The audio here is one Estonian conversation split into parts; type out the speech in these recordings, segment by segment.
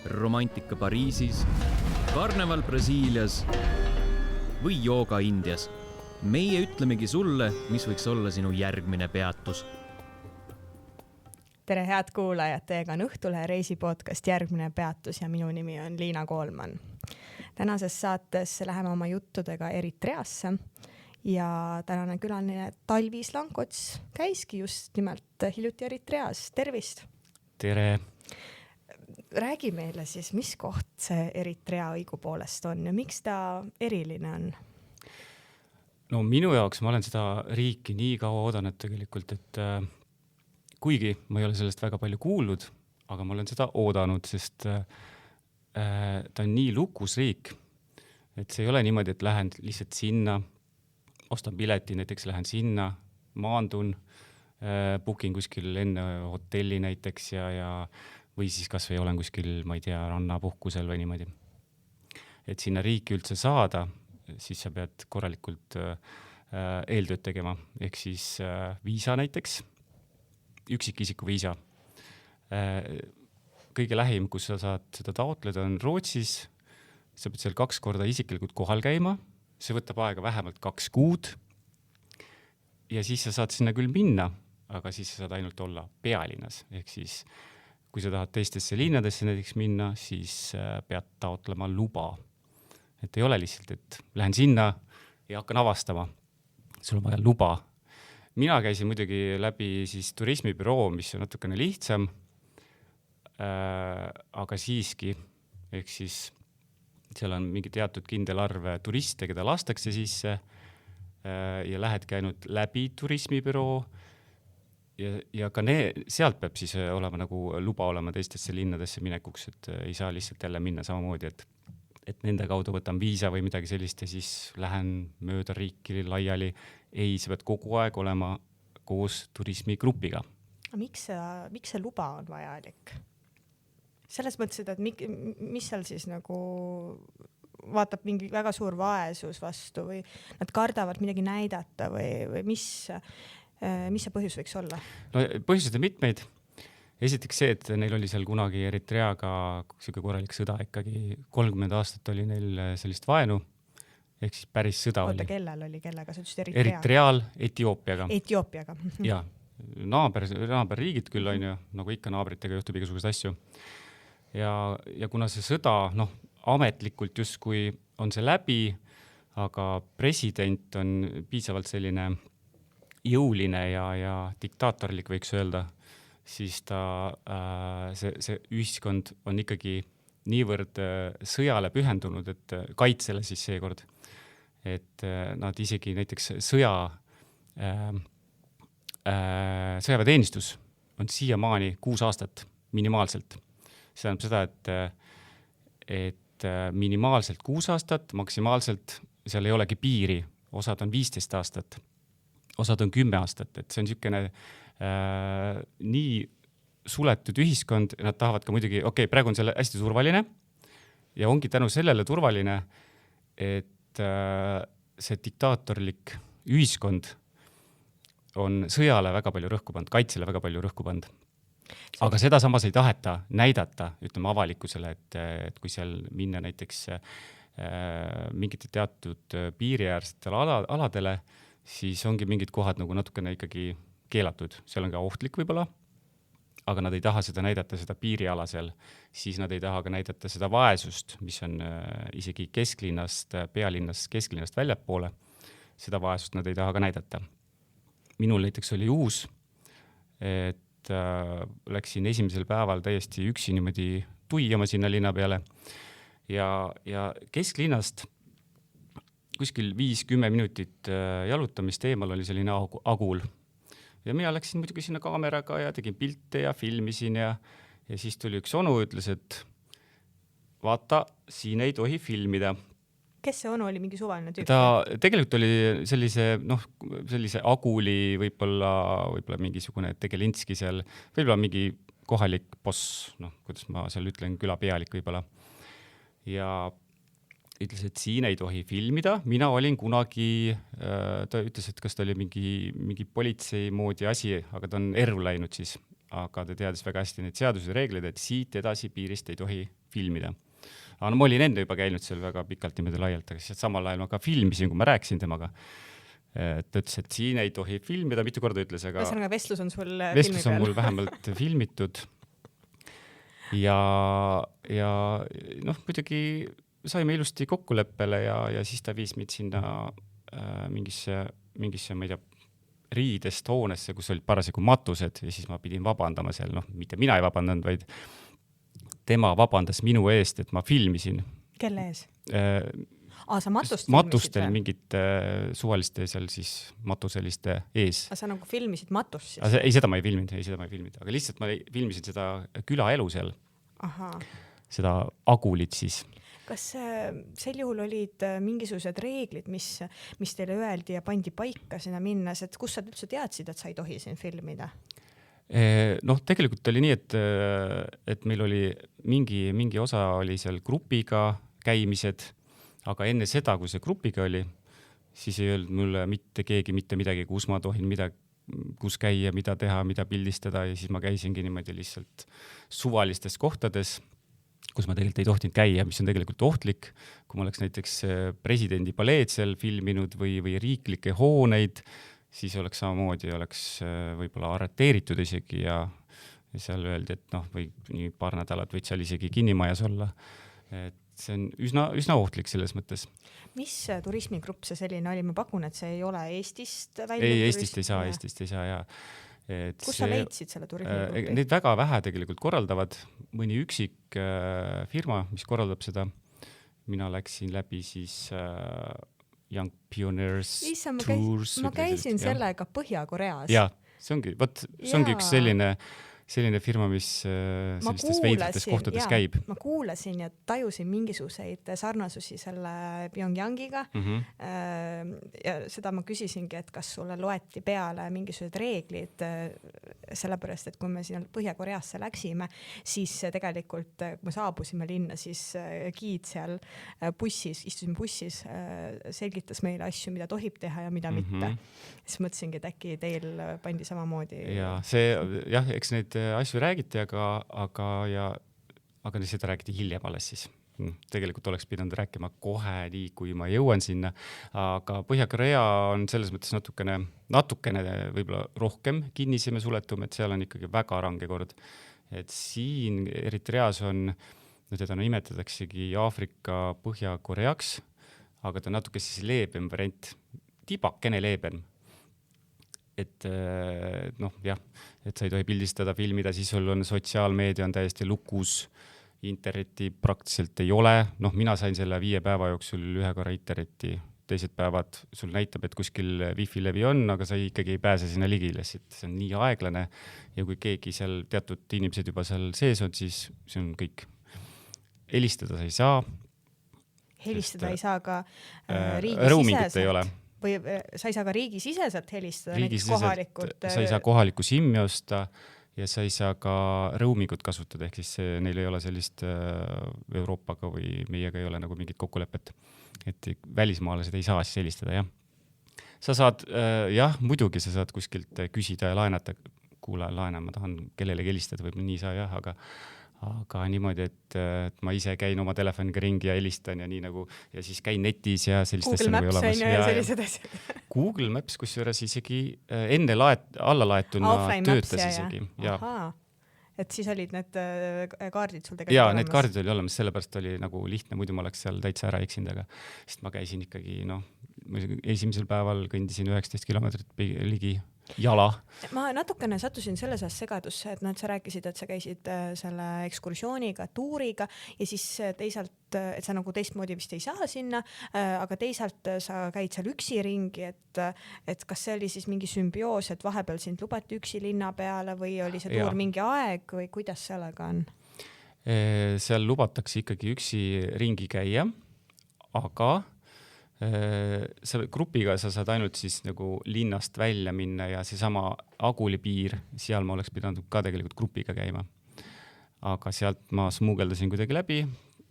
romantika Pariisis, karneval Brasiilias või jooga Indias. Meie ütlemegi sulle, mis võiks olla sinu järgmine peatus. Tere head kuulajad, teiega on Õhtulehe reisipodcast Järgmine peatus ja minu nimi on Liina Koolman. Tänases saates läheme oma juttudega Eritreasse ja tänane külaline Talvis Lankots käiski just nimelt hiljuti Eritreas. Tervist! Tere! Räägi meile siis, mis koht see Eritrea õigupoolest on ja miks ta eriline on? No minu jaoks ma olen seda riiki nii kaua oodanud tegelikult, et kuigi ma ei ole sellest väga palju kuulnud, aga ma olen seda oodanud, sest ta on nii lukus riik, et see ei ole niimoodi, et lähen lihtsalt sinna, ostan pileti, näiteks lähen sinna, maandun, booking kuskil enne hotelli näiteks või siis kas või olen kuskil, ma ei tea, rannapuhkusel või niimoodi. Et sinna riiki üldse saada, siis sa pead korralikult eeltööd tegema, ehk siis viisa näiteks, üksikisiku viisa. Kõige lähim, kus sa saad seda taotleda, on Rootsis. Sa pead seal 2 korda isiklikult kohal käima, see võtab aega vähemalt 2 kuud ja siis sa saad sinna küll minna, aga siis sa saad ainult olla pealinnas, ehk siis kui sa tahad teistesse linnadesse näiteks minna, siis pead taotlema luba. Et ei ole lihtsalt, et lähen sinna ja hakkan avastama. Sul on vaja luba. Mina käisin muidugi läbi siis turismibüroo, mis on natukene lihtsam, aga siiski, ehk siis seal on mingi teatud kindel arv turiste, keda lastakse sisse ja lähedki ainult läbi turismibüroo ja ka sealt peab siis olema nagu luba olema teistesse linnadesse minekuks, et ei saa lihtsalt jälle minna samamoodi, et nende kaudu võtan viisa või midagi sellist ja siis lähen mööda riiki laiali. Ei, sa pead kogu aeg olema koos turismigrupiga. Miks see luba on vajalik? Selles mõttes, et mis seal siis nagu vaatab mingi väga suur vaesus vastu või nad kardavad midagi näidata või mis see põhjus võiks olla? No, põhjused on mitmeid. Esiteks see, et neil oli seal kunagi Eritreaga selline korralik sõda ikkagi 30 aastat oli neil sellist vaenu, ehk siis päris sõda oli. Kellel oli, kellega sa ütlesid Eritreal, Etioopiaga. Etioopiaga. Ja, naaberriigid küll on ju, nagu ikka naabritega juhtub igasugust asju. Ja kuna see sõda, ametlikult justkui on see läbi, aga president on piisavalt selline jõuline ja diktaatorlik võiks öelda, siis see ühiskond on ikkagi niivõrd sõjale pühendunud, et kaitsele siis seekord, et nad isegi näiteks sõjaväeteenistus on siiamaani 6 aastat minimaalselt. See tähendab seda, et minimaalselt 6 aastat, maksimaalselt seal ei olegi piiri, osad on 15 aastat, osad on 10 aastat, et see on niisugune nii suletud ühiskond, nad tahavad ka muidugi, praegu on selle hästi turvaline ja ongi tänu sellele turvaline, et see diktaatorlik ühiskond on sõjale väga palju rõhku pannud, kaitsele väga palju rõhku pannud. Aga seda samas ei taheta näidata, ütleme avalikkusele, et kui seal minna näiteks mingite teatud piiriäärsetele aladele, siis ongi mingid kohad nagu natukene ikkagi keelatud. Seal on ka ohtlik võib-olla, aga nad ei taha seda näidata, seda piiriala seal. Siis nad ei taha ka näidata seda vaesust, mis on isegi kesklinnast, kesklinnast väljapoole. Seda vaesust nad ei taha ka näidata. Minul näiteks oli uus, et läksin esimesel päeval täiesti üksi niimoodi tuiama sinna linna peale ja kesklinnast kuskil 5-10 minutit jalutamist eemal oli selline agul. Ja mina läksin muidugi sinna kaameraga ja tegin pilte ja filmisin ja siis tuli üks onu, ütles, et vaata, siin ei tohi filmida. Kes see onu oli, mingi suvaline tüüp? Ta tegelikult oli sellise aguli, võib-olla mingisugune Tegelinski seal, võib-olla mingi kohalik boss, kuidas ma seal ütlen, külapealik võib-olla. Ja ütles, et siin ei tohi filmida. Mina olin kunagi, ta ütles, et kas ta oli mingi politsei moodi asi, aga ta on erru läinud siis. aga ta teadis väga hästi neid seaduse reegleid, et siit edasi piirist ei tohi filmida. Aga no ma olin enne juba käinud seal väga pikalt niimoodi laialt, aga siis samal ajal ma ka filmisin, kui ma rääkisin temaga. Ta ütles, et siin ei tohi filmida, mitu korda ütles, aga ühesõnaga vestlus on sul vestlus on mul vähemalt filmitud. Ja noh, muidugi saime ilusti kokkuleppele ja siis ta viis mind sinna mingisse, ma ei tea, riidest hoonesse, kus olid parasjagu matused ja siis ma pidin vabandama seal, noh, mitte mina ei vabandanud, vaid tema vabandas minu eest, et ma filmisin. Kelle ees? Sa matust matustel mingit suvaliste seal siis matuseliste ees. Sa nagu filmisid matust siis? Ei, seda ma ei filminud, aga lihtsalt ma filmisin seda külaelu seal. Aha. Seda agulit siis. Kas sel juhul olid mingisugused reeglid, mis teile öeldi ja pandi paika sinna minnes, et kus sa üldse teadsid, et sa ei tohi siin filmida? Noh, tegelikult oli nii, et meil oli mingi osa oli seal grupiga käimised, aga enne seda, kui see grupiga oli, siis ei öelnud mulle mitte keegi mitte midagi, kus ma tohin kus käia, mida teha, mida pildistada ja siis ma käisingi niimoodi lihtsalt suvalistes kohtades, kus ma tegelikult ei tohtinud käia, mis on tegelikult ohtlik. Kui ma oleks näiteks presidendi paleed seal filminud või riiklikke hooneid, siis oleks samamoodi võib-olla arreteeritud isegi ja seal öeldi, et noh, või nii paar nädalat võid seal isegi kinnimajas olla. Et see on üsna ohtlik selles mõttes. Mis turismigrupp see selline oli? Ma pakun, et see ei ole Eestist välja? Ei, Eestist ei saa ja kus sa leidsid selle turismigrupi? Neid väga vähe tegelikult korraldavad. Mõni üksik firma, mis korraldab seda. Mina läksin läbi siis Young Pioneers Tours. Ma käisin sellega Põhja-Koreas. Ja, see ongi üks selline firma, mis sellistes veidrates kohtades käib. Ma kuulasin ja tajusin mingisuguseid sarnasusi selle Pyongyangiga. Ja seda ma küsisingi, et kas sulle loeti peale mingisugused reeglid, sellepärast, et kui me sinna Põhja-Koreasse läksime, siis tegelikult, kui me saabusime linna, siis giid seal istusime bussis, selgitas meile asju, mida tohib teha ja mida mitte. Siis mõtlesingi, et äkki teil pandi samamoodi. Ja eks neid asju räägiti, aga seda räägiti hiljem alles siis. Tegelikult oleks pidanud rääkima kohe nii, kui ma jõuan sinna, aga Põhja-Korea on selles mõttes natukene võib-olla rohkem kinnisem ja suletum, et seal on ikkagi väga range kord. Et siin Eritreas teda nimetataksegi Aafrika Põhja-Koreaks, aga ta natuke siis leebem variant, tibakene leebem. Et sa ei tohi pildistada, filmida, siis sul on sotsiaalmeedia on täiesti lukus, interneti praktiliselt ei ole. Mina sain selle 5 päeva jooksul ühe korra interneti, teised päevad sul näitab, et kuskil wifi levi on, aga sa ikkagi ei pääse sinna ligile, sest see on nii aeglane ja kui keegi seal teatud inimesed juba seal sees on, siis see on kõik. Helistada sa ei saa. Helistada ei saa ka riigisiseselt. Ei ole. Või sa ei saa ka riigisiseselt helistada, näiteks kohalikult. Sa ei saa kohalikku SIM-i osta ja sa ei saa ka roamingut kasutada, ehk siis neil ei ole sellist Euroopaga või meiega ei ole nagu mingit kokkulepet, et välismaalased ei saa siis helistada, jah. Sa saad, muidugi sa saad kuskilt küsida ja laenata, kuule, laena, ma tahan kellelegi helistada, võib nii saa, jah, aga niimoodi, et ma ise käin oma telefoniga ringi ja helistan ja nii nagu, ja siis käin netis ja sellist Google Maps on ja sellised asjad. Google Maps, kus juures isegi enne alla laetuna töötas isegi. Ahaa, et siis olid need kaardid sul tegelikult olemas? Need kaardid oli olemas, sellepärast oli nagu lihtne, muidu ma oleks seal täitsa ära eksinud, aga sest ma käisin ikkagi, esimesel päeval kõndisin 19 kilomeetrit ligi jala. Ma natukene sattusin selles segadusse, et sa rääkisid, et sa käisid selle ekskursiooniga, tuuriga ja siis teisalt, et sa nagu teistmoodi vist ei saa sinna, aga teisalt sa käid seal üksi ringi, et kas see oli siis mingi sümbioos, et vahepeal sind lubati üksi linna peale või oli see tuur mingi aeg või kuidas sellega on? Seal lubatakse ikkagi üksi ringi käia, aga grupiga sa saad ainult siis nagu linnast välja minna ja seesama Aguli piir, seal ma oleks pidanud ka tegelikult grupiga käima. Aga sealt ma smuugeldasin kuidagi läbi,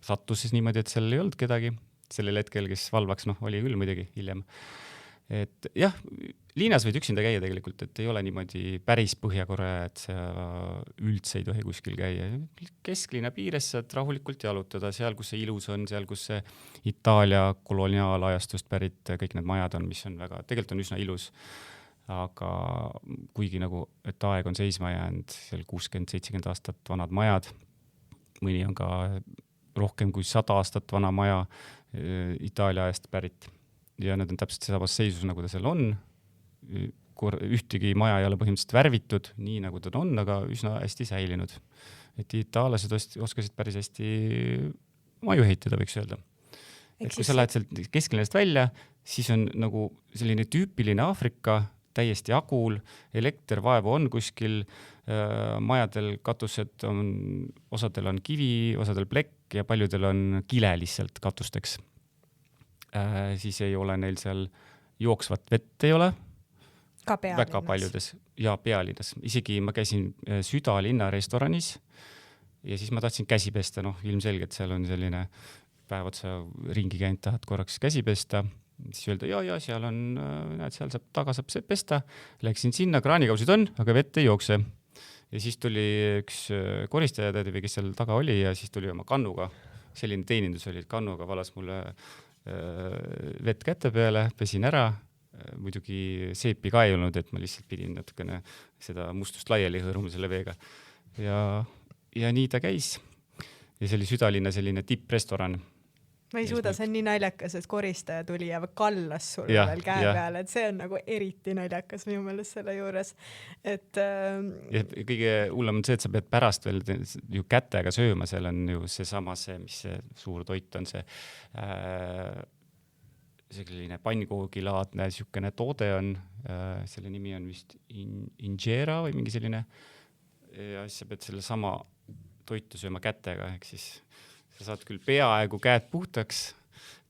sattus siis niimoodi, et seal ei olnud kedagi sellel hetkel, kes valvaks, oli küll muidugi hiljem. et jah, liinas võid üksinda käia tegelikult, et ei ole niimoodi päris Põhja-Korea, et sa üldse ei tohi kuskil käia. Kesklinna piires saad rahulikult jalutada, seal, kus see ilus on, seal, kus see Itaalia koloniaalajastust pärit kõik need majad on, mis on väga, tegelikult on üsna ilus. Aga kuigi nagu, et aeg on seisma jäänud, seal 60-70 aastat vanad majad, mõni on ka rohkem kui 100 aastat vana maja Itaalia ajast pärit. Ja need on täpselt samas seisus, nagu ta seal on. Ühtegi maja ei ole põhimõtteliselt värvitud, nii nagu ta on, aga üsna hästi säilinud. Et itaallased oskasid päris hästi maju ehitada, võiks öelda. Et kui sa lähed sealt kesklinnast välja, siis on nagu selline tüüpiline Aafrika, täiesti agul, elekter vaevu on kuskil, majadel katused on, osadel on kivi, osadel plekk ja paljudel on kile lihtsalt katusteks. Siis ei ole neil seal jooksvat vett ei ole. Ka pealinnas. Väga paljudes ja pealinnas. Isegi ma käisin Südalinna restoranis ja siis ma tahtsin käsi pesta. Ilmselgelt seal on selline päev otsa ringi käinud, tahad korraks käsi pesta. Siis öelda, ja seal on, näed, seal taga saab pesta. Läksin sinna, kraanikausid on, aga vett ei jookse. Ja siis tuli üks koristaja tädi, kes seal taga oli ja siis tuli oma kannuga. Selline teenindus oli, et kannuga valas mulle vett kätte peale, pesin ära, muidugi seepi ka ei olnud, et ma lihtsalt pidin natukene seda mustust laiali hõõruma selle veega. Ja nii ta käis. Ja see oli Südalinna selline tipprestoran. Ma ei suuda, see on nii naljakas, et koristaja tuli ja kallas sulle veel käe peale, et see on nagu eriti naljakas minu meelest selle juures. Et, ja kõige hullem on see, et sa pead pärast veel ju kätega sööma, seal on ju seesama see, mis see suur toit on, see selline pannkoogilaadne siukene toode on, selle nimi on vist injera või mingi selline, ja siis sa pead selle sama toitu sööma kätega, ehk siis sa saad küll peaaegu käed puhtaks,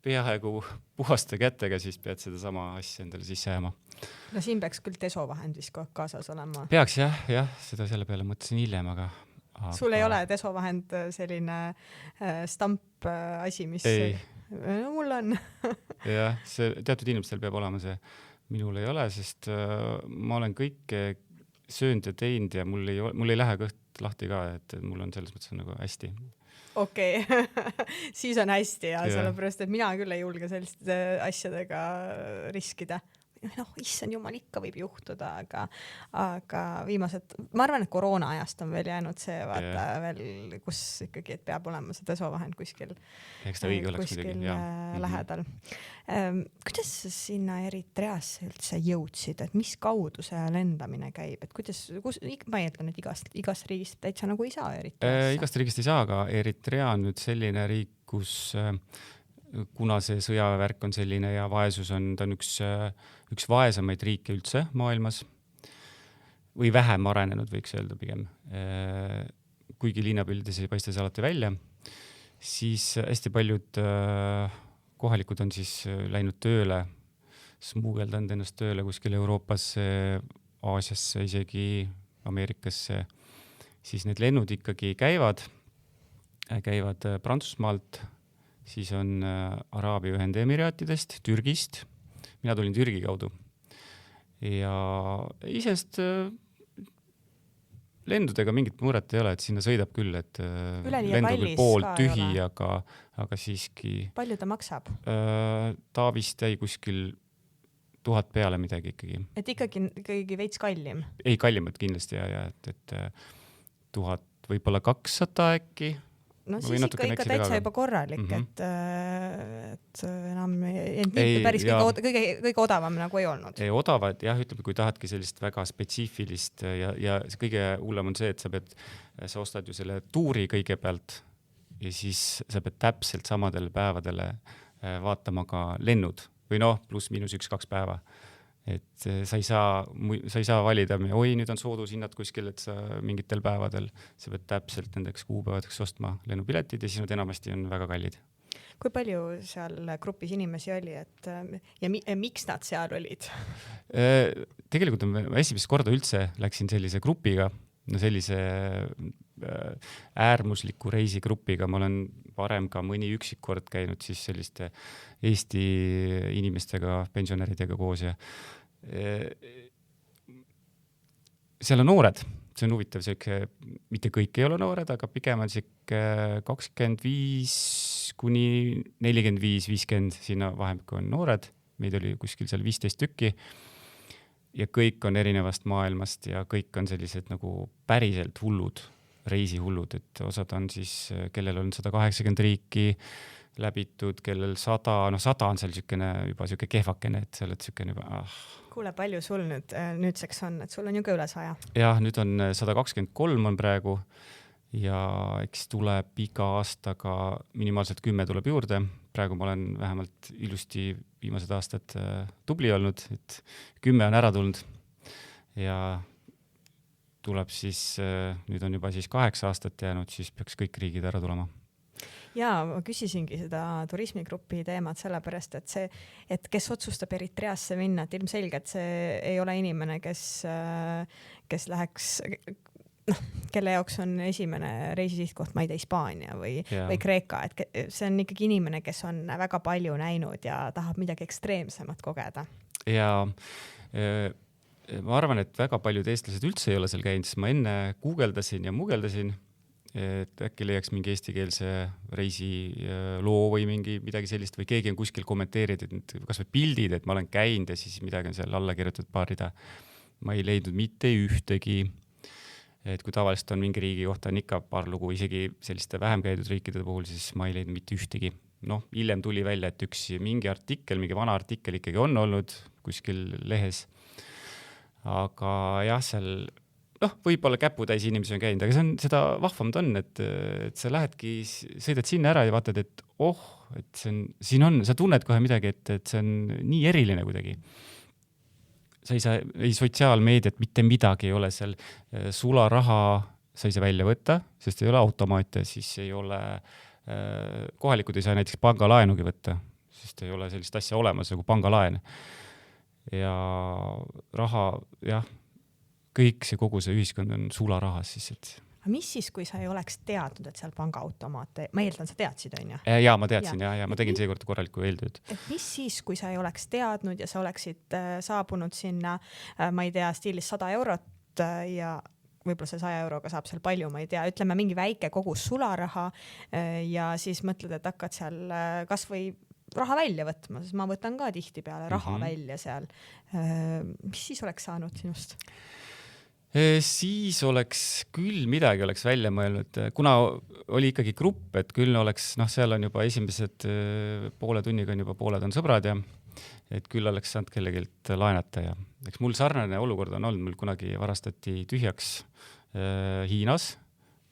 peaaegu puhaste kätega, siis pead seda sama asja endale sisse jääma. No siin peaks küll desovahend vist kaasas olema. Peaks jah, seda selle peale mõtlesin hiljem, aga... Sul ei ole desovahend selline stamp asi, mis... Ei. No mul on. jah, see teatud inimestel peab olema see. Minul ei ole, sest ma olen kõike söönud ja teinud ja mul ei lähe kõht lahti ka, et mul on selles mõttes nagu hästi. Okei. Siis on hästi ja sellepärast, et mina küll ei julge selliste asjadega riskida. Issand jumal, ikka võib juhtuda, aga viimased, ma arvan, et koroona ajast on veel jäänud see vaata veel, kus ikkagi, et peab olema see desovahend kuskil lähedal. Kuidas sinna Eritreasse üldse jõudsid, et mis kaudu see lendamine käib, et ma eeldan, et igast riigist täitsa nagu ei saa Eritreasse? Igast riigist ei saa, aga Eritrea on nüüd selline riik, kus kuna see sõjavärk on selline ja vaesus on, ta on üks vaesemaid riike üldse maailmas või vähem arenenud, võiks öelda pigem. Kuigi linnapildes ei paista see alati välja, siis hästi paljud kohalikud on siis läinud tööle, smuugeldanud ennast tööle kuskil Euroopasse, Aasiasse, isegi Ameerikasse. Siis need lennud ikkagi käivad Prantsusmaalt, siis on Araabia Ühendemiraatidest, Türgist. Mina tulin Türgi kaudu. Ja isest lendudega mingit muret ei ole, et sinna sõidab küll, et lendu küll pool tühi, aga siiski... Palju ta maksab? Ta vist jäi kuskil 1000 peale midagi ikkagi. Et ikkagi veits kallim? Ei, kallimad kindlasti, et 1000, võib-olla 200 äkki. No siis ikka täitsa juba korralik, et enam päris kõige odavam nagu ei olnud. Ei, odavad, jah, ütleb, kui tahadki sellist väga spetsiifilist ja kõige hullem on see, et sa ostad ju selle tuuri kõigepealt ja siis sa pead täpselt samadele päevadele vaatama ka lennud või pluss miinus 1-2 päeva. Et sa ei saa valida, nüüd on soodushinnad kuskil, et sa mingitel päevadel sa pead täpselt nendeks kuupäevadeks ostma lennupiletid ja siis nad enamasti on väga kallid. Kui palju seal grupis inimesi oli ja miks nad seal olid? Tegelikult esimest korda üldse läksin sellise grupiga, no sellise äärmusliku reisigrupiga ma olen varem ka mõni üksikkord käinud siis selliste Eesti inimestega, pensionäridega koos ja seal on noored, see on huvitav, mitte kõik ei ole noored, aga pigem on 25 kuni 45-50 sinna vahemikku on noored, meid oli kuskil seal 15 tükki ja kõik on erinevast maailmast ja kõik on sellised nagu päriselt hullud, reisihullud, et osad on siis, kellel on 180 riiki läbitud, kellel 100, 100 on seal juba siuke kehvakene, et sa oled siukene juba Kuule, palju sul nüüdseks on, et sul on ju ka üle 100? Jah, nüüd on 123 on praegu ja eks tuleb iga aastaga minimaalselt 10 tuleb juurde. Praegu ma olen vähemalt ilusti viimased aastad tubli olnud, et 10 on ära tulnud ja tuleb siis, nüüd on juba siis 8 aastat jäänud, siis peaks kõik riigid ära tulema. Jaa, ma küsisingi seda turismigrupi teemat sellepärast, et kes otsustab Eritreasse minna, et ilmselgelt see ei ole inimene, kes läheks, kelle jaoks on esimene reisisihtkoht, ma ei tea, Hispaania või Kreeka, et see on ikkagi inimene, kes on väga palju näinud ja tahab midagi ekstreemsemat kogeda. Ja ma arvan, et väga paljud eestlased üldse ei ole seal käinud, siis ma enne guugeldasin ja mugeldasin, et äkki leiaks mingi eestikeelse reisiloo või midagi sellist või keegi on kuskil kommenteerinud, kas või pildid, et ma olen käinud ja siis midagi on seal alla kirjutatud paar rida. Ma ei leidnud mitte ühtegi, et kui tavaliselt on mingi riigi kohta on ikka paar lugu, isegi selliste vähem käidud riikide puhul, siis ma ei leidnud mitte ühtegi. Hiljem tuli välja, et mingi vana artikkel ikkagi on olnud kuskil lehes. Aga jah, seal võib-olla käputäis inimesi on käinud, aga seda vahvam on, et sa lähedki, sõidad sinna ära ja vaatad, et et siin on, sa tunned kohe midagi, et see on nii eriline kuidagi. Sa ei sotsiaalmeediat, mitte midagi ei ole seal, sularaha sa ei saa välja võtta, sest ei ole automaate, siis ei ole, kohalikud ei saa näiteks pangalaenugi võtta, sest ei ole sellist asja olemas nagu pangalaen. Ja raha, jah, kõik kogu see ühiskond on sularahas siis, et... Aga mis siis, kui sa ei oleks teadnud, et seal pangaautomaate, ma eeldan, sa teadsid, on ju? Ja ma teadsin ja ma tegin seekord korraliku eeltööd. Et mis siis, kui sa ei oleks teadnud ja sa oleksid saabunud sinna, ma ei tea, stiilis 100 eurot ja võib-olla see 100 euroga saab seal palju, ma ei tea, ütleme mingi väike kogus sularaha ja siis mõtled, et hakkad seal kas või raha välja võtma, sest ma võtan ka tihti peale raha välja seal. Mis siis oleks saanud sinust? Siis oleks küll midagi oleks välja mõelnud, kuna oli ikkagi grupp, et küll oleks, seal on juba esimesed poole tunniga on juba pooled on sõbrad ja et küll oleks saanud kellegilt laenata ja eks mul sarnane olukord on olnud, mul kunagi varastati tühjaks Hiinas,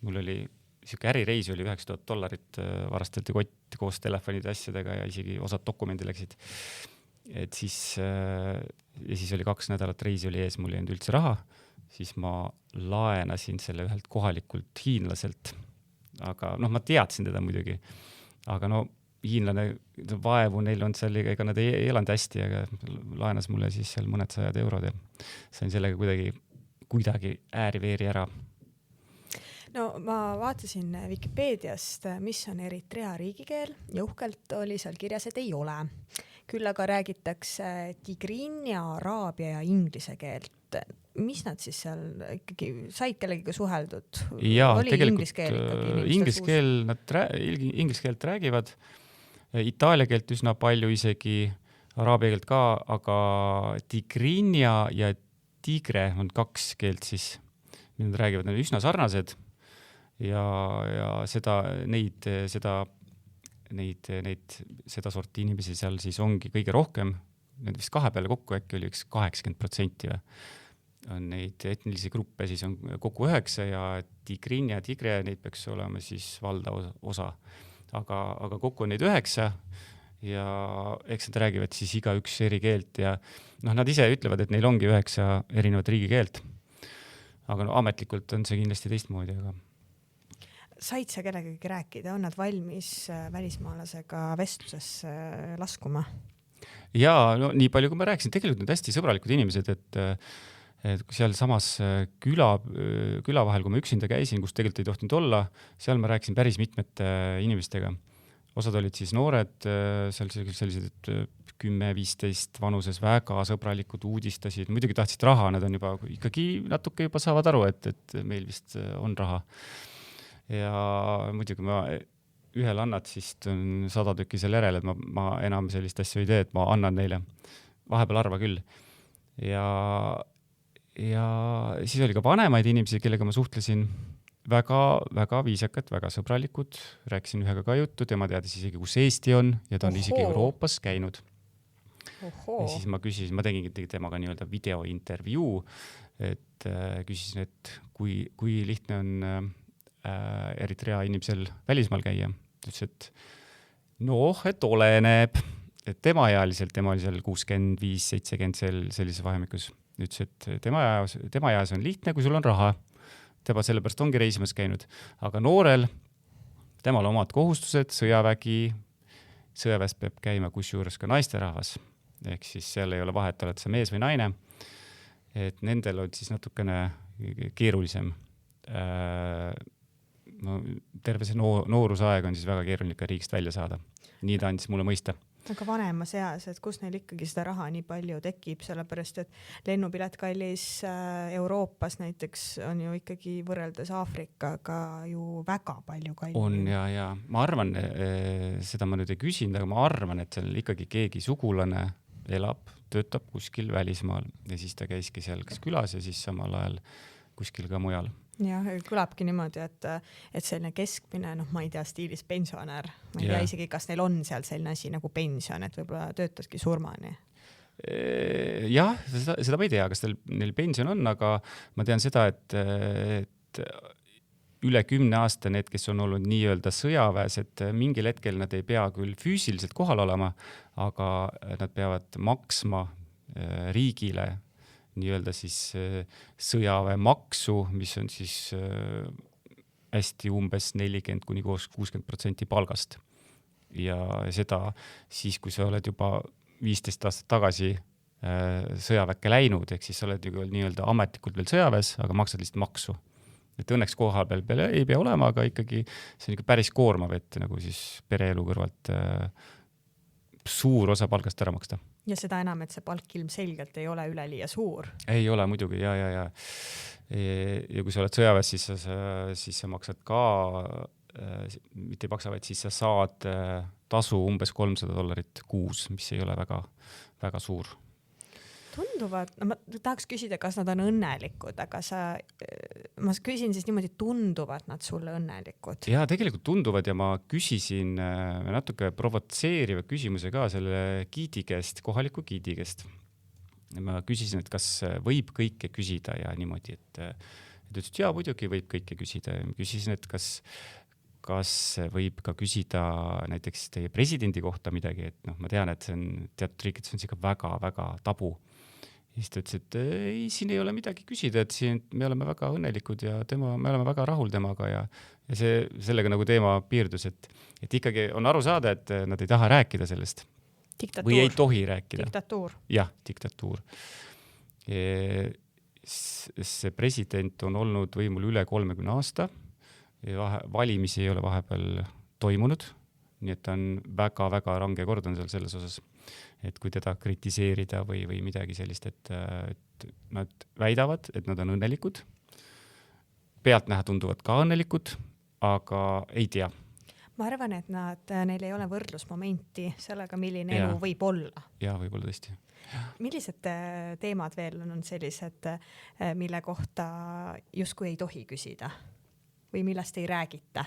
mul oli siuke ärireis oli $9,000 varastati kott koos telefonide asjadega ja isegi osad dokumendi läksid. Et siis oli 2 nädalat reisi oli ees, mul ei olnud üldse raha. Siis ma laenasin selle ühelt kohalikult hiinlaselt. Aga ma teadsin teda muidugi. Aga hiinlane vaevu neil on seal, ega nad ei elanud hästi, aga laenas mulle siis seal mõned 100 eurod ja sain sellega kuidagi ääri-veeri ära. No ma vaatasin Wikipeediast, mis on Eritrea riigikeel ja uhkelt oli seal kirjas, et ei ole. Küll aga räägitakse tigriinia, araabia ja inglise keelt. Mis nad siis seal ikkagi said kellegiga suheldud? Jaa, oli tegelikult inglise keelt räägivad, itaalia keelt üsna palju isegi, araabia keelt ka, aga tigriinia ja tigre on 2 keelt siis, mida nad räägivad, need on üsna sarnased ja seda sorti inimesi seal siis ongi kõige rohkem, need vist 2 peale kokku äkki oli 80% on neid etnilisi gruppe, siis on kokku 9 ja tigriinia ja tigre, neid peaks olema siis valdav osa. Aga kokku on neid 9 ja eks nad räägivad siis igaüks eri keelt ja nad ise ütlevad, et neil ongi 9 erinevat riigikeelt. Aga ametlikult on see kindlasti teistmoodi, aga said sa kellegagi rääkida, on nad valmis välismaalasega vestluses laskuma? Jaa, nii palju kui ma rääkisin, tegelikult need hästi sõbralikud inimesed, seal samas küla vahel, kui ma üksinda käisin, kus tegelikult ei tohtinud olla, seal ma rääkisin päris mitmete inimestega. Osad olid siis noored, seal sellised 10-15 vanuses väga sõbralikud, uudistasid, muidugi tahtsid raha, nad on juba ikkagi natuke juba saavad aru, et meil vist on raha. Ja muidugi ma ühel annad, siis on 100 tükki seal järel, et ma enam sellist asja ei tee, et ma annan neile. Vahepeal arva küll. Ja siis oli ka vanemaid inimesi, kellega ma suhtlesin, väga viisakad, väga sõbralikud, rääkisin ühega ka juttu, tema teadis isegi, kus Eesti on ja ta on isegi Euroopas käinud. Ja siis ma tegingi temaga nii-öelda videointervjuu, et küsisin, et kui lihtne on Eritrea inimesel välismaal käia. Ta ütles, et et oleneb, et tema ealiselt, tema oli seal 65-70 sellises vahemikus. Ütles, et tema eas on lihtne, kui sul on raha. Tema sellepärast ongi reisimas käinud. Aga noorel, temal omad kohustused, sõjaväes peab käima kusjuures ka naisterahvas. Ehk siis seal ei ole vahet, oled sa mees või naine. Et nendel on siis natukene keerulisem. Terve see noorusaeg on siis väga keeruline ka riigist välja saada. Nii ta andis mulle mõista. Aga vanemas eas, et kus neil ikkagi seda raha nii palju tekib, sellepärast et lennupilet kallis Euroopas näiteks on ju ikkagi võrreldes Aafrikaga ju väga palju kallim. On ja. Ma arvan, seda ma nüüd ei küsinud, aga ma arvan, et seal ikkagi keegi sugulane elab, töötab kuskil välismaal ja siis ta käiski seal kas külas ja siis samal ajal kuskil ka mujal. Jah, kõlabki niimoodi, et selline keskmine, ma ei tea, stiilis pensionär. Ma ei tea isegi, kas neil on seal selline asi nagu pension, et võib-olla töötadki surmani. Jah, seda ma ei tea, kas neil pension on, aga ma tean seda, et üle 10 aasta need, kes on olnud nii-öelda sõjaväes, et mingil hetkel nad ei pea küll füüsiliselt kohal olema, aga nad peavad maksma riigile nii-öelda siis sõjaväemaksu, mis on siis hästi umbes 40-60% palgast. Ja seda siis, kui sa oled juba 15 aastat tagasi sõjaväkke läinud, ehk siis sa oled ju nii-öelda ametlikult veel sõjaväes, aga maksad lihtsalt maksu. Et õnneks kohal peal ei pea olema, aga ikkagi see on ikka päris koormav, et nagu siis pereelu kõrvalt suur osa palgast ära maksta. Ja seda enam, et see palk ilmselgelt ei ole üleliia suur. Ei ole muidugi, ja. Ja kui sa oled sõjaväes, siis sa maksad ka, mitte ei maksa, vaid siis sa saad tasu umbes $300 kuus, mis ei ole väga, väga suur. Tunduvad, ma tahaks küsida, kas nad on õnnelikud, aga ma küsin siis niimoodi, tunduvad nad sulle õnnelikud? Ja tegelikult tunduvad ja ma küsisin natuke provotseeriva küsimuse ka selle giidi käest, kohaliku giidi käest. Ma küsisin, et kas võib kõike küsida ja niimoodi, et ütles, et muidugi võib kõike küsida. Ma küsisin, et kas võib ka küsida näiteks teie presidendi kohta midagi, et ma tean, et see on teatud riikides on siga väga-väga tabu. Ja siis ta ütles, et ei, siin ei ole midagi küsida, et siin me oleme väga õnnelikud ja me oleme väga rahul temaga ja sellega nagu teema piirdus, et ikkagi on aru saada, et nad ei taha rääkida sellest. Diktatuur. Või ei tohi rääkida. Diktatuur. Jah, diktatuur. See president on olnud võimul üle 30 aasta ja valimisi ei ole vahepeal toimunud, nii et ta on väga-väga range kord on seal selles osas. Et kui teda kritiseerida või midagi sellist, et nad väidavad, et nad on õnnelikud. Pealtnäha tunduvad ka õnnelikud, aga ei tea. Ma arvan, et neil ei ole võrdlusmomenti sellega, milline elu võib olla. Ja, võib-olla tõesti. Millised teemad veel on sellised, mille kohta justkui ei tohi küsida või millest ei räägita?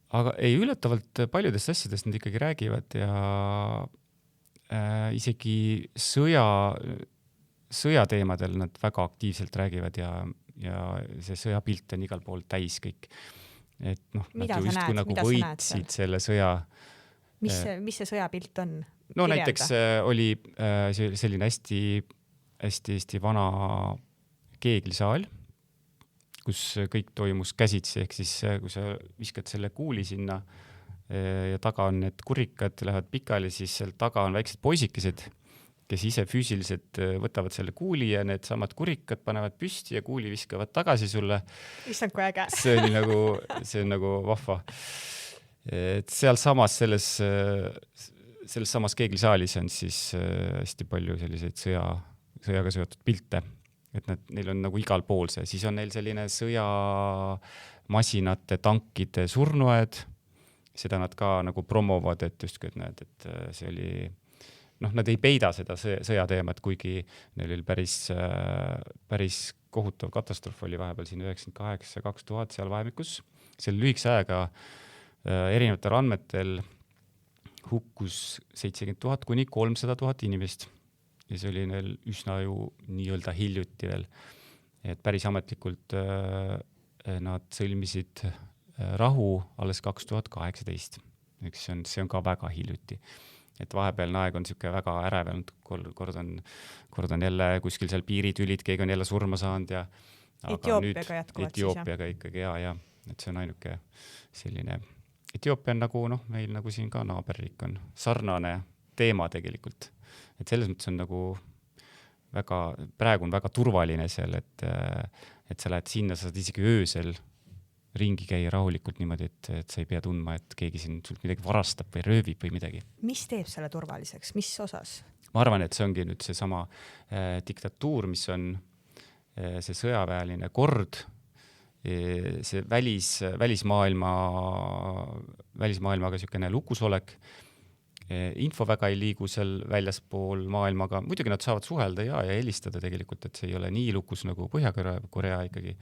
Aga ei üllatavalt paljudest asjadest nad ikkagi räägivad ja isegi sõjateemadel nad väga aktiivselt räägivad ja see sõjapilt on igal pool täis kõik. Et nad ju just kui nagu võitsid selle sõja. Mis see sõjapilt on? No näiteks oli selline hästi vana keeglisaal, kus kõik toimus käsitsi, ehk siis kui sa viskad selle kuuli sinna ja taga on need kurikad, lähevad pikali, siis seal taga on väiksed poisikesed kes ise füüsiliselt võtavad selle kuuli ja need samad kurikad panevad püsti ja kuuli viskavad tagasi sulle. Issand, kui äge. See on nagu vahva. Et sealsamas selles samas keeglisaalis on siis hästi palju selliseid sõjaga seotud pilte, et neil on nagu igal pool see. Siis on neil selline sõjamasinate, tankide surnuaed. Seda nad ka nagu promovad, et justkui, et näed, et see oli, nad ei peida seda sõjateemat, kuigi neil oli päris kohutav katastroof oli vahepeal siin 98-2000 seal vahemikus. Selle lühikese ajaga erinevatel andmetel hukkus 70 000 kuni 300 000 inimest. Ja see oli neil üsna ju nii-öelda hiljuti veel. Et päris ametlikult nad sõlmisid rahu alles 2018. See on ka väga hiljuti. Et vahepealne aeg on siuke väga ärev, kord on jälle kuskil seal piiritülid, keegi on jälle surma saanud ja Etioopiaga jätkuvalt Etioopiaga ikkagi, ja. Et see on ainuke selline. Etioopia on nagu, meil nagu siin ka naaberriik on sarnane teema tegelikult. Et selles mõttes on nagu praegu on väga turvaline seal, et sa lähed sinna, sa saad isegi öösel ringi käia rahulikult niimoodi, et sa ei pea tundma, et keegi siin sult midagi varastab või röövib või midagi. Mis teeb selle turvaliseks? Mis osas? Ma arvan, et see ongi nüüd see sama diktatuur, mis on see sõjaväeline kord, see välismaailmaga siukene lukusolek, info väga ei liigu seal väljaspool maailmaga. Muidugi nad saavad suhelda ja helistada tegelikult, et see ei ole nii lukus nagu Põhja-Korea ikkagi,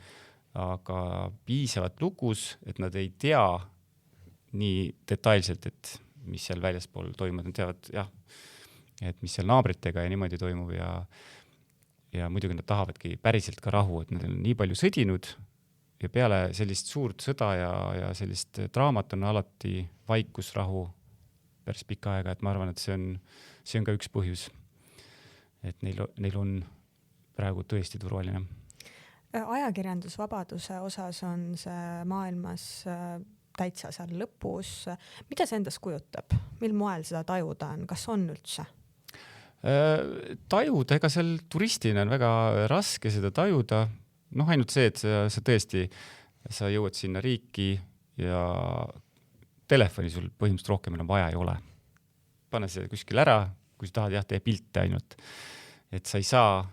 aga piisavalt lukus, et nad ei tea nii detailselt, et mis seal väljaspool toimub. Nad teavad, et mis seal naabritega ja niimoodi toimub ja muidugi nad tahavadki päriselt ka rahu, et nad on nii palju sõdinud ja peale sellist suurt sõda ja sellist draamat on alati vaikusrahu päris pikka aega, et ma arvan, et see on ka üks põhjus, et neil on praegu tõesti turvaline. Ajakirjandusvabaduse osas on see maailmas täitsa seal lõpus. Mida see endast kujutab? Mil moel seda tajuda on? Kas on üldse? Tajuda, ega seal turistina on väga raske seda tajuda. Ainult see, et sa tõesti, sa jõuad sinna riiki ja telefoni sul põhimõtteliselt rohkem enam vaja ei ole. Pane see kuskil ära, kui sa tahad tee pilte ainult. Et sa ei saa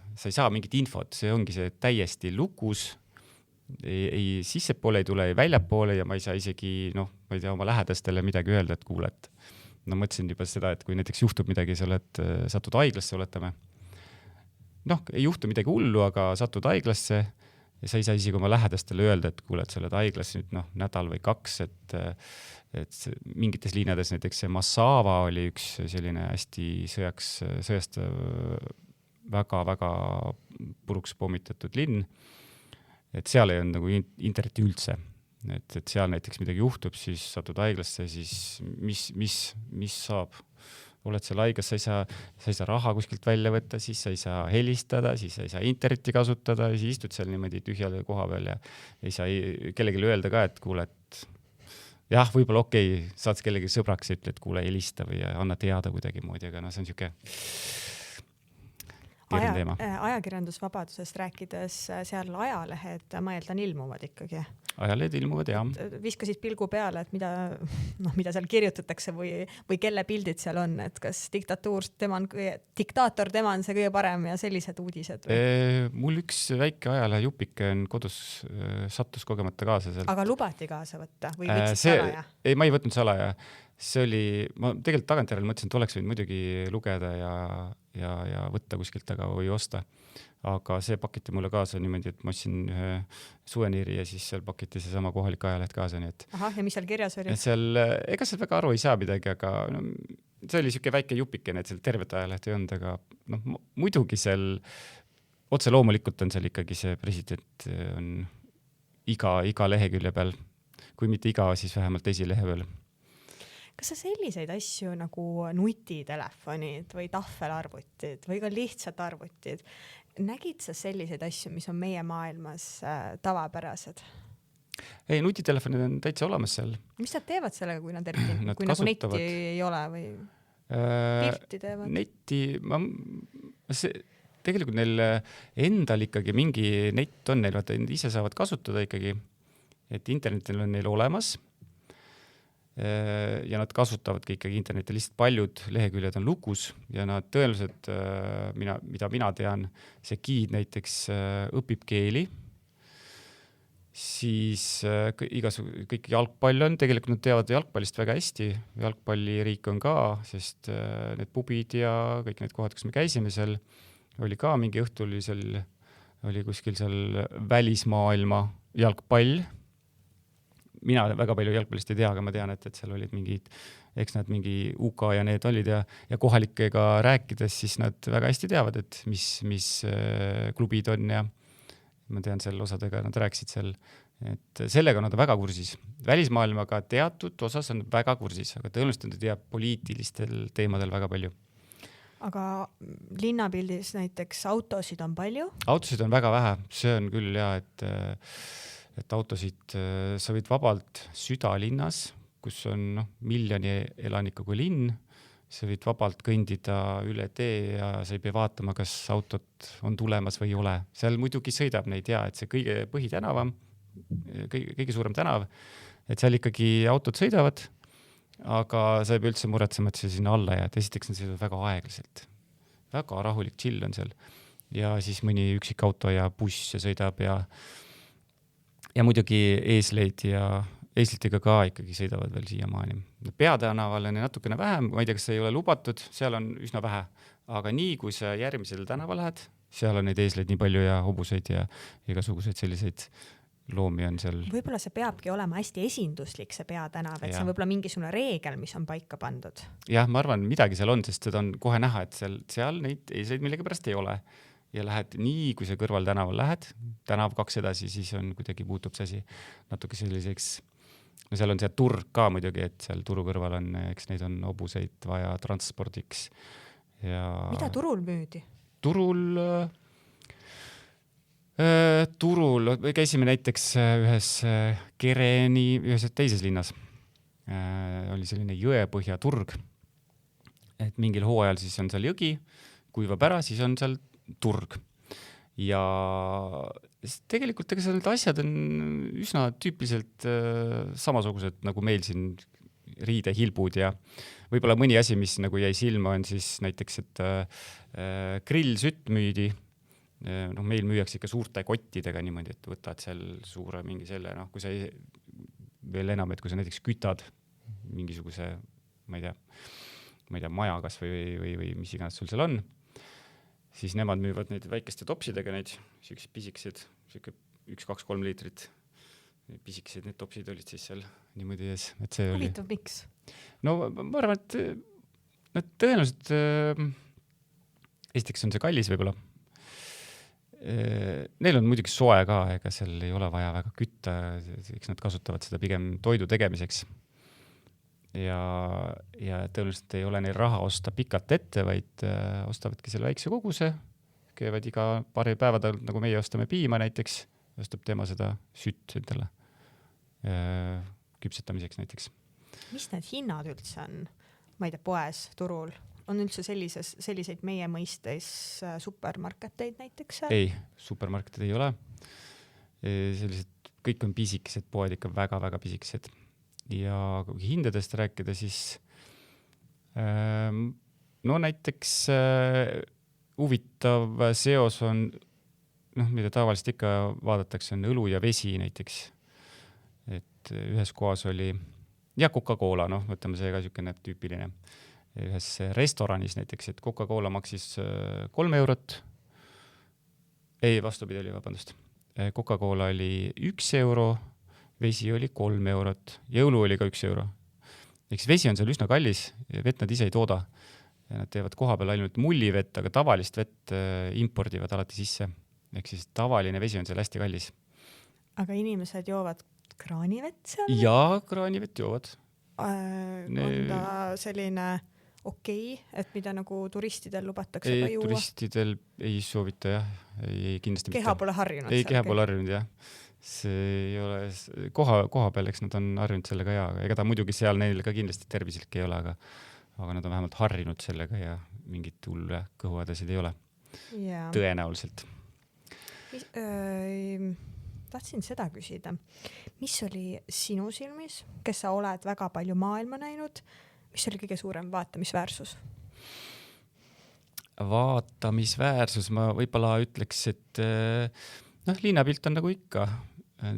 mingit infot, see ongi see täiesti lukus, ei sissepoole ei tule, ei väljapoole ja ma ei saa isegi, ma ei tea, oma lähedastele midagi öelda, et kuuled. Mõtlesin juba seda, et kui näiteks juhtub midagi, sa satud haiglasse, oletame. Ei juhtu midagi hullu, aga satud haiglasse ja sa ei saa isegi oma lähedastele öelda, et kuuled, sa oled haiglas nüüd nädal või 2, et mingites liinades näiteks see Massaava oli üks selline hästi sõjast väga-väga puruks pommitatud linn, et seal ei on nagu interneti üldse, et seal näiteks midagi juhtub, siis satud haiglasse, siis mis saab? Oled seal haigas, sa ei saa raha kuskilt välja võtta, siis sa ei saa helistada, siis sa ei saa internetti kasutada, siis istud seal niimoodi tühjale koha peal ja ei saa kellelegi öelda ka, et kuule, et võib-olla saad kellegi sõbraks ja ütle, et kuule, helista või anna teada kuidagi moodi, aga see on siuke ajakirjandusvabadusest rääkides seal ajalehed, ma eeldan, ilmuvad ikkagi. Ajalehed ilmuvad, jah. Viskasid pilgu peale, et mida seal kirjutatakse või kelle pildid seal on, et kas diktaator tema on see kõige parem ja sellised uudised? Mul üks väike ajalehe jupike on kodus, sattus kogemata kaasa seal. Aga lubati kaasa võtta või võtsid salaja? Ei, ma ei võtnud salaja. See oli, ma tegelikult tagantjärel mõtlesin, et oleks võinud muidugi lugeda ja võtta kuskilt taga või osta. Aga see pakiti mulle kaasa niimoodi, et ma ostsin ühe suveniiri ja siis seal pakiti see sama kohalik ajaleht kaasa. Nii et ja mis seal kirjas oli? Ega seal väga aru ei saa midagi, aga see oli siuke väike jupikene, et seal tervet ajaleht ei olnud, aga muidugi seal otse loomulikult on seal ikkagi see president on iga lehekülje peal. Kui mitte iga, siis vähemalt esilehe peal. Kas sa selliseid asju nagu nutitelefonid või tahvelarvutid või ka lihtsalt arvutid, nägid sa selliseid asju, mis on meie maailmas tavapärased? Ei, nutitelefonid on täitsa olemas seal. Mis nad teevad sellega, kui nad eriti, kui nagu netti ei ole või? Pilti teevad? Tegelikult neil endal ikkagi mingi net on neil, vaata ise saavad kasutada ikkagi, et internetil on neil olemas ja nad kasutavadki ikkagi interneti, lihtsalt paljud leheküljed on lukus ja nad tõenäoliselt, mida mina tean, see giid näiteks õpib keeli, siis kõik jalgpall on, tegelikult nad teavad jalgpallist väga hästi, jalgpalliriik on ka, sest need pubid ja kõik need kohad, kus me käisime seal, oli ka mingi õhtul oli kuskil seal välismaailma jalgpall. Mina väga palju jalgpallist ei tea, aga ma tean, et seal olid mingid, eks nad mingi UK ja need olid ja kohalikega rääkides, siis nad väga hästi teavad, et mis klubid on ja ma tean seal osadega, nad rääkisid seal, et sellega on nad väga kursis. Välismaailmaga teatud osas on väga kursis, aga tõenäoliselt nad ei tea poliitilistel teemadel väga palju. Aga linnapildis näiteks autosid on palju? Autosid on väga vähe, see on küll et autosid sa võid vabalt südalinnas, kus on miljoni elanikuga linn, sa võid vabalt kõndida üle tee ja sa ei pea vaatama, kas autot on tulemas või ei ole. Seal muidugi sõidab neid et see kõige põhitänava, kõige suurem tänav, et seal ikkagi autod sõidavad, aga sa ei pea üldse muretsema, et see sinna alla jääd. Esiteks on sõidavad väga aeglaselt. Väga rahulik chill on seal. Ja siis mõni üksik auto ja buss ja sõidab ja muidugi eeslitega ka ikkagi sõidavad veel siiamaani. Peatänaval on natukene vähem, ma ei tea, kas see ei ole lubatud, seal on üsna vähe. Aga nii, kui sa järgmisel tänava lähed, seal on neid eesleid nii palju ja hobuseid ja igasuguseid selliseid loomi on seal. Võib-olla see peabki olema hästi esinduslik, see peatänav, et see on võib-olla mingisugune reegel, mis on paika pandud. Jah, ma arvan, midagi seal on, sest seda on kohe näha, et seal neid eesleid millegi pärast ei ole. Ja lähed nii, kui sa kõrval tänaval lähed, tänav 2 edasi, siis on kuidagi puutub see asi natuke selliseks, no seal on see turg ka muidugi, et seal turu kõrval on, eks neid on hobuseid vaja transpordiks. Ja mida turul müüdi? Turul, käisime näiteks ühes Kereni, ühes teises linnas, oli selline jõepõhja turg, et mingil hooajal siis on seal jõgi, kuivab ära, siis on seal turg. Ja tegelikult ega need asjad on üsna tüüpiliselt samasugused nagu meil siin riidehilbud ja võib-olla mõni asi, mis nagu jäi silma, on siis näiteks, et grillsütt müüdi. Meil müüakse ikka suurte kottidega niimoodi, et võtad seal suure mingi selle, kui sa veel enam, et kui sa näiteks kütad mingisuguse, ma ei tea, maja kas või mis iganes sul seal on, siis nemad müüvad neid väikeste topsidega, neid siuksed pisikesed, 1-2-3 liitrit pisikesed, need topsid olid siis seal niimoodi ees. Huvitav, miks? No ma arvan, et tõenäoliselt esiteks on see kallis võib-olla. Neil on muidugi soe ka, ega seal ei ole vaja väga kütta, eks nad kasutavad seda pigem toidu tegemiseks. Ja tõenäoliselt ei ole neil raha osta pikalt ette, vaid ostavadki selle väikse koguse, käivad iga paari päevadel, nagu meie ostame piima näiteks, ostab tema seda sütt endale küpsetamiseks näiteks. Mis need hinnad üldse on, ma ei tea, poes, turul? On üldse selliseid meie mõistes supermarketeid näiteks? Ei, supermarketeid ei ole. Sellised, kõik on pisikesed poed, ikka väga-väga pisikesed. Ja kui hindadest rääkida, siis näiteks huvitav seos on, mida tavaliselt ikka vaadatakse, on õlu ja vesi näiteks. Et ühes kohas oli, ja Coca-Cola, võtame see ka niisugune tüüpiline. Ühes restoranis näiteks, et Coca-Cola maksis 3 eurot. Ei, vastupidi oli, vabandust. Coca-Cola oli 1 euro, vesi oli 3 eurot, jõulu oli ka 1 euro. Eks vesi on seal üsna kallis, vett nad ise ei tooda. Ja nad teevad koha peal ainult mullivett, aga tavalist vett impordivad alati sisse. Ehk siis tavaline vesi on seal hästi kallis. Aga inimesed joovad kraanivett seal? Jaa, kraanivett joovad. On ta selline et mida nagu turistidel lubatakse ka juua? Turistidel ei soovita, jah. Ei, kindlasti keha pole harjunud. Ei, keha pole harjunud, jah. See ei ole, koha peal, eks nad on harjunud sellega ja ega ta muidugi seal neil ka kindlasti tervislik ei ole, aga nad on vähemalt harjunud sellega ja mingit hulle kõhuhädasid ei ole. Yeah. Tõenäoliselt. Tahtsin seda küsida. Mis oli sinu silmis, kes sa oled väga palju maailma näinud, mis oli kõige suurem vaatamisväärsus? Vaatamisväärsus, ma võib-olla ütleks, et linnapilt on nagu ikka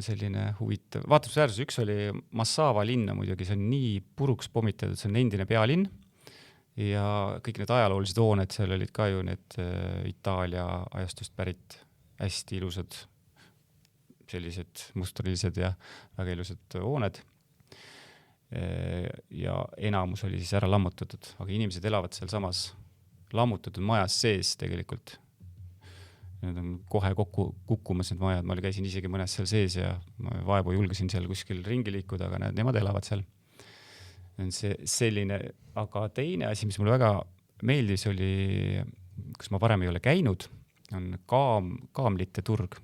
selline huvitav. Vaatamisväärsus üks oli Massawa linna muidugi, see on nii puruks pommitatud, see on endine pealinn ja kõik need ajaloolised hooned, seal olid ka ju need Itaalia ajastust pärit hästi ilusad, sellised mustrilised ja väga ilusad hooned. Ja enamus oli siis ära lammutatud, aga inimesed elavad seal samas lammutatud majas sees tegelikult. Need on kohe kukkumas need majad, ma käisin isegi mõnes seal sees ja ma vaevu julgesin seal kuskil ringi liikuda, aga nemad elavad seal. On see selline, aga teine asi, mis mulle väga meeldis, oli, kus ma varem ei ole käinud, on kaamlite turg.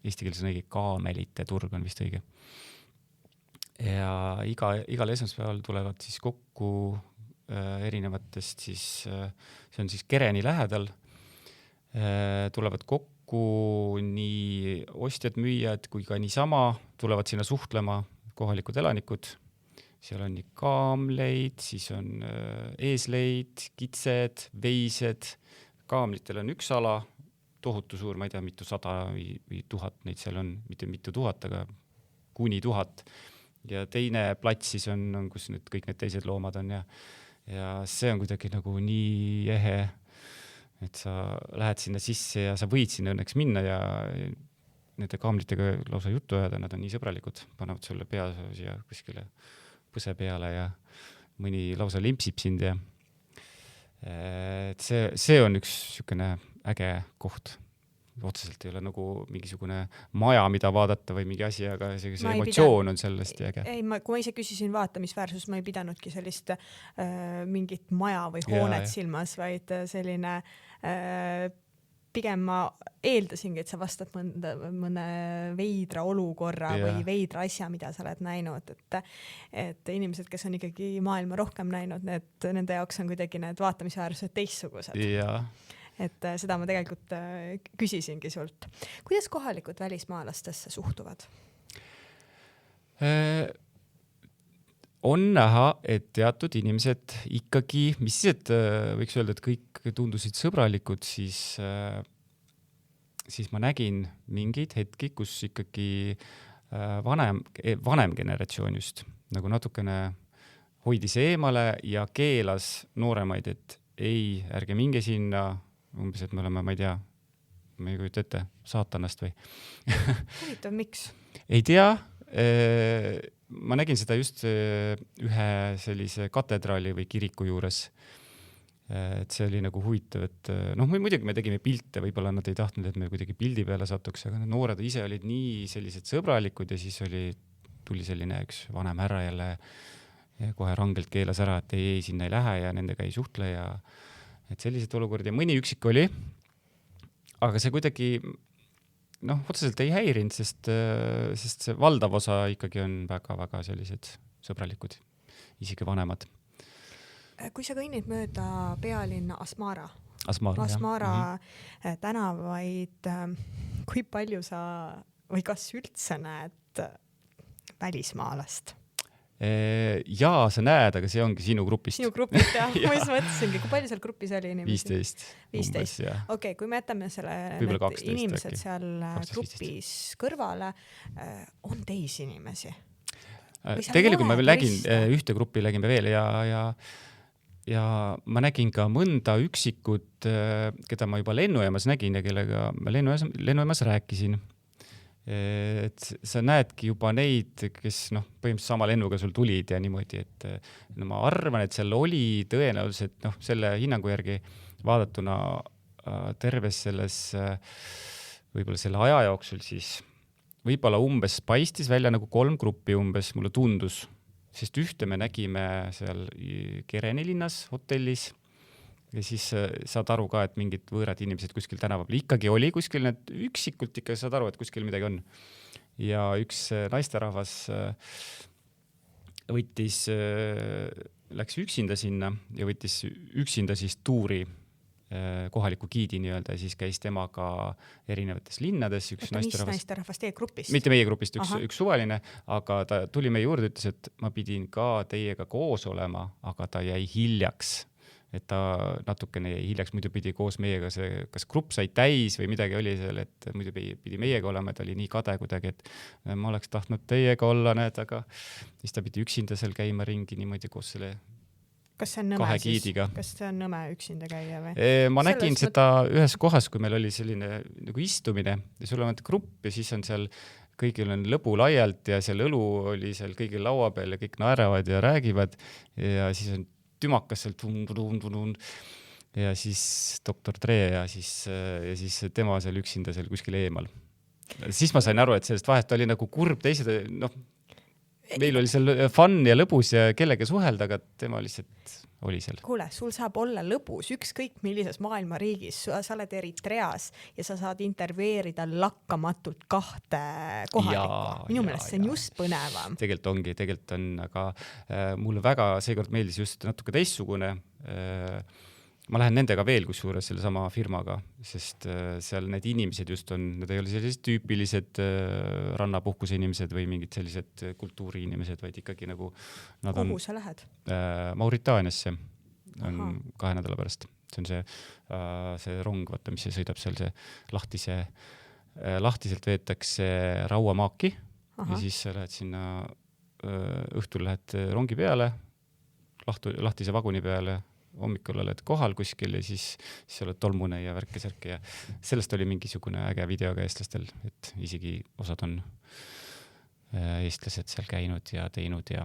Eesti keeles on õige, kaamelite turg on vist õige. Ja igal esmaspäeval tulevad siis kokku erinevatest siis, see on siis Kereni lähedal, tulevad kokku nii ostjad, müüjad kui ka niisama, tulevad sinna suhtlema kohalikud elanikud. Seal on nii kaamleid, siis on eesleid, kitsed, veised. Kaamlitel on üks ala, tohutu suur, ma ei tea, mitu 100 või 1000 neid seal on, mitte mitu 1000, aga kuni 1000. Ja teine plats siis on, kus nüüd kõik need teised loomad on ja see on kuidagi nagu nii ehe, et sa lähed sinna sisse ja sa võid sinna õnneks minna ja nende kaamlitega lausa juttu ajada, nad on nii sõbralikud, panevad sulle pea siia kuskile põse peale ja mõni lausa limpsib sind ja see on üks niisugune äge koht. Otseselt ei ole nagu mingisugune maja, mida vaadata või mingi asi, aga see emotsioon on sellest äge. Ei, kui ma ise küsisin vaatamisväärsus, ma ei pidanudki sellist mingit maja või hoonet silmas, vaid selline pigem ma eeldasingi, et sa vastad mõne veidra olukorra või veidra asja, mida sa oled näinud, et inimesed, kes on ikkagi maailma rohkem näinud, nende jaoks on kuidagi need vaatamisväärsused teistsugused. Jaa. Et seda ma tegelikult küsisingi sult. Kuidas kohalikud välismaalastesse suhtuvad? On näha, et teatud inimesed ikkagi, mis siis, et võiks öelda, et kõik tundusid sõbralikud, siis ma nägin mingeid hetki, kus ikkagi vanem generatsioon just nagu natukene hoidis eemale ja keelas nooremaid, et ei, ärge minge sinna, umbes, et me oleme, ma ei tea, ma ei kujuta ette, saatanast või. Huvitav, miks? Ei tea, ma nägin seda just ühe sellise katedraali või kiriku juures, et see oli nagu huvitav, et muidugi me tegime pilte, võib-olla nad ei tahtnud, et me kuidagi pildi peale satuks, aga noored ise olid nii sellised sõbralikud ja siis tuli selline üks vanem härra jälle ja kohe rangelt keelas ära, et ei, sinna ei lähe ja nendega ei suhtle ja et sellised olukordi ja mõni üksik oli, aga see kuidagi otseselt ei häirinud, sest see valdav osa ikkagi on väga-väga sellised sõbralikud, isegi vanemad. Kui sa kõnnid mööda pealinna Asmara tänavaid, kui palju sa või kas üldse näed välismaalast? Jaa, sa näed, aga see ongi sinu grupist. Sinu grupist, jah. Ma just mõtlesingi, kui palju seal grupis oli inimesi? 15. Okei, kui me jätame inimesed seal 12, grupis kõrvale, on teisi inimesi? Tegelikult ma nägin, ühte gruppi nägime veel ja ma nägin ka mõnda üksikut, keda ma juba lennujaamas nägin ja kellega ma lennujaamas rääkisin. Et sa näedki juba neid, kes põhimõtteliselt sama lennuga sul tulid ja niimoodi, et ma arvan, et seal oli tõenäoliselt selle hinnangu järgi vaadatuna terves selles võib-olla selle aja jooksul siis võib-olla umbes paistis välja nagu 3 gruppi umbes, mulle tundus, sest ühte me nägime seal Kereni linnas hotellis ja siis saad aru ka, et mingid võõrad inimesed kuskil tänavapil ikkagi oli kuskil, need üksikult ikka saad aru, et kuskil midagi on. Ja üks naisterahvas võttis läks üksinda sinna ja võttis üksinda siis tuuri kohaliku giidi nii-öelda ja siis käis temaga erinevates linnades. Mis naisterahvas teie grupist? Mitte meie grupist, üks suvaline, aga ta tuli meie juurde, ütles, et ma pidin ka teiega koos olema, aga ta jäi hiljaks. Et ta natukene jäi hiljaks, muidu pidi koos meiega see, kas grupp sai täis või midagi oli seal, et muidu pidi meiega olema, et oli nii kade kuidagi, et ma oleks tahtnud teiega olla, näed, aga siis ta pidi üksinda seal käima ringi niimoodi koos selle kas see on nõme siis? Kas see on nõme üksinda käia või? Ma nägin seda ühes kohas, kui meil oli selline nagu istumine ja sul on grupp ja siis on seal kõigil on lõbu laialt ja seal õlu oli seal kõigil laua peal ja kõik naeravad ja räägivad ja siis on tümakas seal ja siis Dr. Dre ja siis tema seal üksinda seal kuskil eemal. Siis ma sain aru, et sellest vahest oli nagu kurb, teised, meil oli seal fun ja lõbus ja kellega suhelda, aga tema lihtsalt oli seal. Kuule, sul saab olla lõbus ükskõik millises maailma riigis, sa oled Eritreas ja sa saad intervjueerida lakkamatult 2 kohalikku. Minu meelest see on just põnevam. Tegelikult on, aga mulle väga seekord meeldis just natuke teistsugune. Ma lähen nendega veel kusjuures selle sama firmaga, sest seal need inimesed just on, need ei ole sellised tüüpilised rannapuhkuse inimesed või mingid sellised kultuuri inimesed, vaid ikkagi nagu nad on... Kuhu sa lähed? Mauritaaniasse on 2 nädala pärast. See on see rong, vaata, mis see sõidab seal, see lahtiselt veetakse rauamaaki ja siis sa lähed sinna, õhtul lähed rongi peale, lahtise vaguni peale, hommikul oled kohal kuskil ja siis oled tolmune ja värke-särke ja sellest oli mingisugune äge videoga eestlastel, et isegi osad on eestlased seal käinud ja teinud ja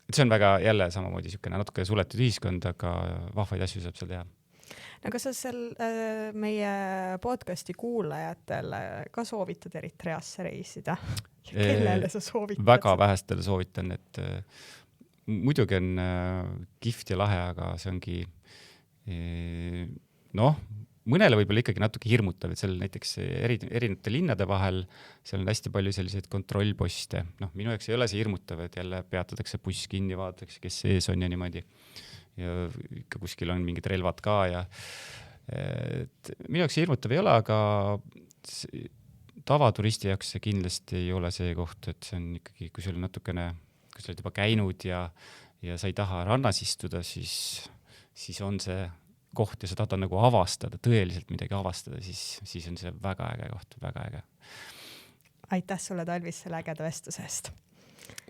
see on väga jälle samamoodi niisugune natuke suletud ühiskond, aga vahvaid asju saab seal teha. No kas sa seal meie podcasti kuulajatele ka soovitad Eritreasse reisida? Kellele sa soovitad? Väga vähestele soovitan, et muidugi on kihvt ja lahe, aga see ongi mõnele võib-olla ikkagi natuke hirmutav, et seal näiteks erinevate linnade vahel seal on hästi palju selliseid kontrollposte. Minu jaoks ei ole see hirmutav, et jälle peatatakse buss kinni, vaadatakse, kes sees on ja niimoodi. Ja ikka kuskil on mingid relvad ka ja minu jaoks hirmutav ei ole, aga tavaturisti jaoks see kindlasti ei ole see koht, et see on ikkagi, kui sul on natukene kui sa oled juba käinud ja sa ei taha rannas istuda, siis on see koht ja sa tahad nagu avastada, tõeliselt midagi avastada, siis on see väga äge koht, väga äge. Aitäh sulle, Talvis, selle ägeda vestluse eest.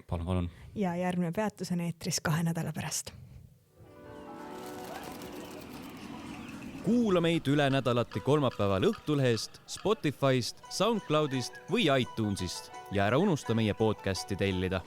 Palun. Ja järgmine peatus on eetris 2 nädala pärast. Kuula meid üle nädalati kolmapäeval Õhtulehest, Spotify'st, SoundCloud'ist või iTunes'ist ja ära unusta meie podcasti tellida.